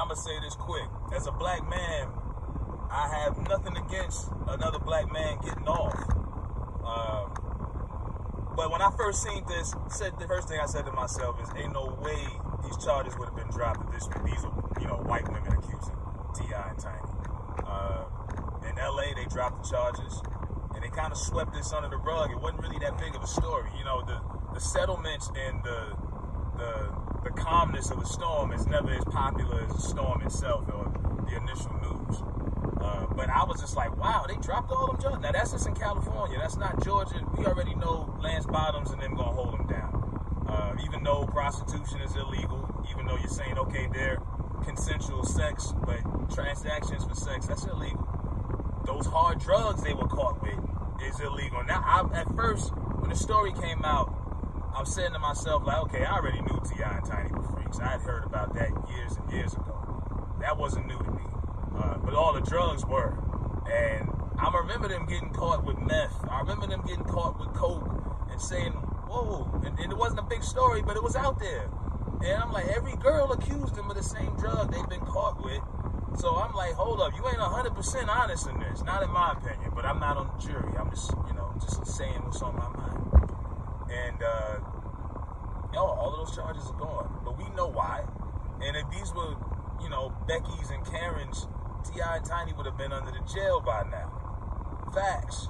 I'm gonna say this quick. As a black man, I have nothing against another black man getting off. But when I first seen this, the first thing I said to myself is, ain't no way these charges would have been dropped if these were, white women accusing T.I. and Tiny. In L.A., they dropped the charges, and they kind of swept this under the rug. It wasn't really that big of a story. The settlements and the calmness of the storm is never as popular as the storm itself or the initial news. But I was just like, wow, they dropped all them charges. Now, that's just in California. That's not Georgia. We already know Lance Bottoms and them going to hold them down. Even though prostitution is illegal, even though you're saying, okay, they're consensual sex, but transactions for sex, that's illegal. Those hard drugs they were caught with is illegal. Now, at first, when the story came out, I'm saying to myself, like, okay, I already knew T.I. and Tiny were freaks. I had heard about that years and years ago. That wasn't new to me. But all the drugs were. And I remember them getting caught with meth. I remember them getting caught with coke and saying, whoa. And it wasn't a big story, but it was out there. And I'm like, every girl accused them of the same drug they've been caught with. So I'm like, hold up, you ain't 100% honest in this. Not in my opinion, but I'm not on the jury. I'm just, just saying what's on my mind. And, all of those charges are gone. But we know why. And if these were, Becky's and Karen's, T.I. and Tiny would have been under the jail by now. Facts.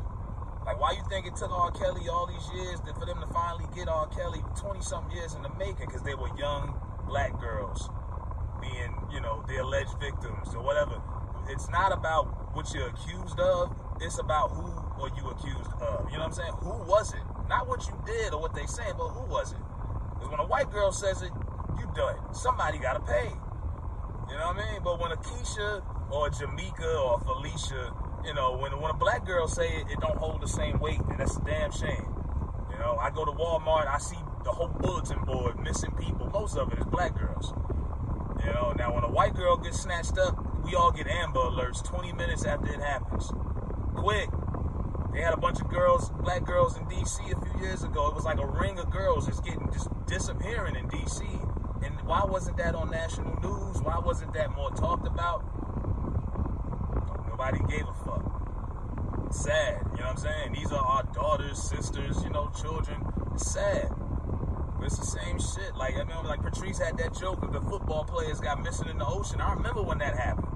Like, why you think it took R. Kelly all these years for them to finally get R. Kelly 20-something years in the making? Because they were young black girls being, the alleged victims or whatever. It's not about what you're accused of. It's about who are you accused of. You know what I'm saying? Who was it? Not what you did or what they saying, but who was it? Because when a white girl says it, you done. Somebody got to pay. You know what I mean? But when a Keisha or a Jamaica or a Felicia, when a black girl say it, it don't hold the same weight, and that's a damn shame. I go to Walmart, I see the whole bulletin board, missing people. Most of it is black girls. Now when a white girl gets snatched up, we all get Amber Alerts 20 minutes after it happens. Quick. They had a bunch of black girls in D.C. a few years ago. It was like a ring of girls just disappearing in D.C. And why wasn't that on national news? Why wasn't that more talked about? Nobody gave a fuck. It's sad, you know what I'm saying? These are our daughters, sisters, children. It's sad. But it's the same shit. Like, I remember, Patrice had that joke of the football players got missing in the ocean. I remember when that happened.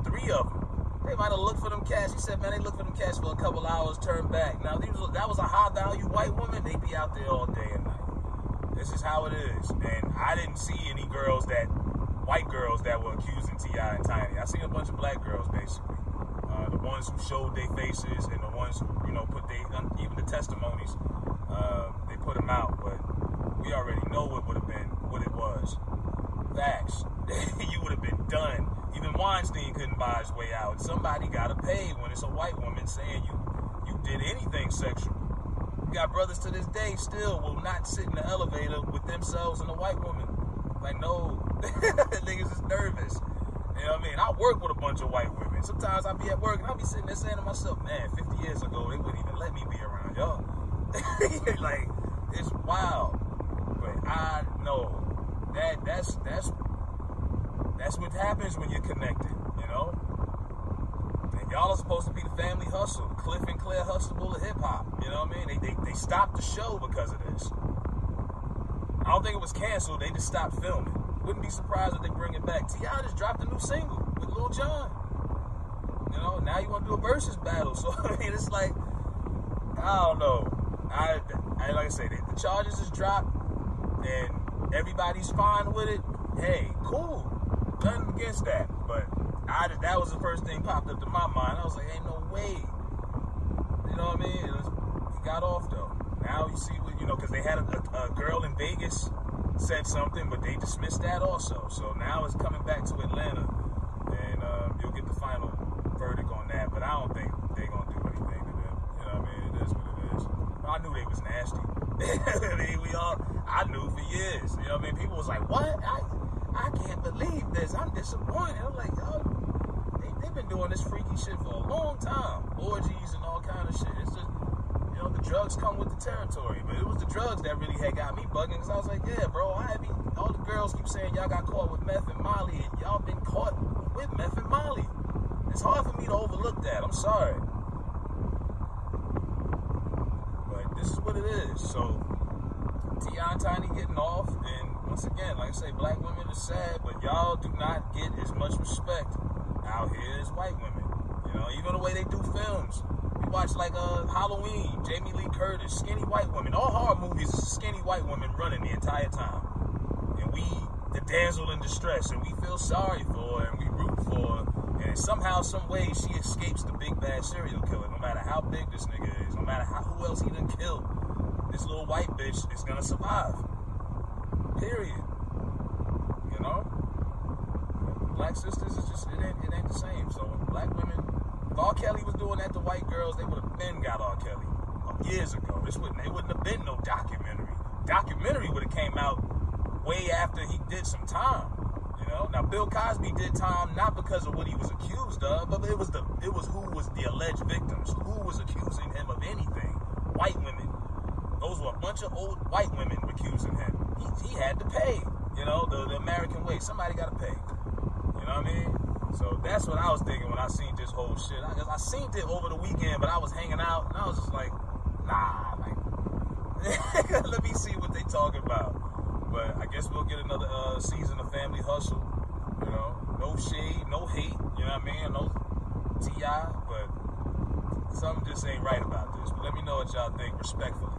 3 of them. They might have looked for them cats. He said, man, they looked for them cats for a couple hours, turned back. Now, that was a high-value white woman. They be out there all day and night. This is how it is. And I didn't see any white girls that were accusing T.I. and Tiny. I seen a bunch of black girls, basically. The ones who showed their faces and the ones who, even the testimonies, they put them out. But we already know what would have been, what it was. Facts. You would have been done. Even Weinstein couldn't buy his way out. Somebody got to pay when it's a white woman saying you did anything sexual. You got brothers to this day still will not sit in the elevator with themselves and a white woman. Like, no, niggas is nervous. You know what I mean? I work with a bunch of white women. Sometimes I'll be at work and I'll be sitting there saying to myself, man, 50 years ago, they wouldn't even let me be around y'all. Like, it's wild. But I know that's what happens when you're connected, And y'all are supposed to be the family hustle, Cliff and Claire Huxtable of hip-hop, you know what I mean? They stopped the show because of this. I don't think it was canceled, they just stopped filming. Wouldn't be surprised if they bring it back. T.I. just dropped a new single with Lil Jon. Now you want to do a versus battle. So, I mean, it's like, I don't know. Like I say, the charges is dropped, and everybody's fine with it. Hey, cool. Nothing against that. But that was the first thing popped up to my mind. I was like, ain't no way. You know what I mean? He got off, though. Now you see what, because they had a girl in Vegas said something, but they dismissed that also. So now it's coming back to Atlanta, and you'll get the final verdict on that. But I don't think they're going to do anything to them. You know what I mean? It is what it is. I knew they was nasty. I knew for years. You know what I mean? People was like, what? I can't believe this. I'm disappointed. I'm like, yo, they've been doing this freaky shit for a long time. Orgies and all kind of shit. It's just, the drug drugs come with the territory. But it was the drugs that really had got me bugging, because I was like, yeah, bro, all the girls keep saying y'all got caught with meth and Molly, and y'all been caught with meth and Molly. It's hard for me to overlook that. I'm sorry. But this is what it is. So, T.I. and Tiny getting off, and once again, like I say, black women are sad, but y'all do not get as much respect out here as white women. You know, even the way they do films. We watch like Halloween, Jamie Lee Curtis, skinny white women. All horror movies is skinny white women running the entire time. And we, the damsel in distress, and we feel sorry for her, and we root for her. And somehow, some way, she escapes the big bad serial killer. No matter how big this nigga is, no matter who else he done killed, this little white bitch is gonna survive. Period. You know? Black sisters is just, it ain't the same. So black women, if R. Kelly was doing that to white girls, they would have been got R. Kelly years ago. It wouldn't have been no documentary. Documentary would have came out way after he did some time. You know? Now Bill Cosby did time not because of what he was accused of, but it was who was the alleged victims, who was accusing him of anything. White women. Those were a bunch of old white women accusing him. He had to pay. You know, the American way. Somebody got to pay. You know what I mean? So that's what I was thinking when I seen this whole shit. I seen it over the weekend, but I was hanging out, and I was just like, nah, like, let me see what they talking about. But I guess we'll get another season of Family Hustle. You know, no shade, no hate. You know what I mean? No T.I., but something just ain't right about this. But let me know what y'all think respectfully.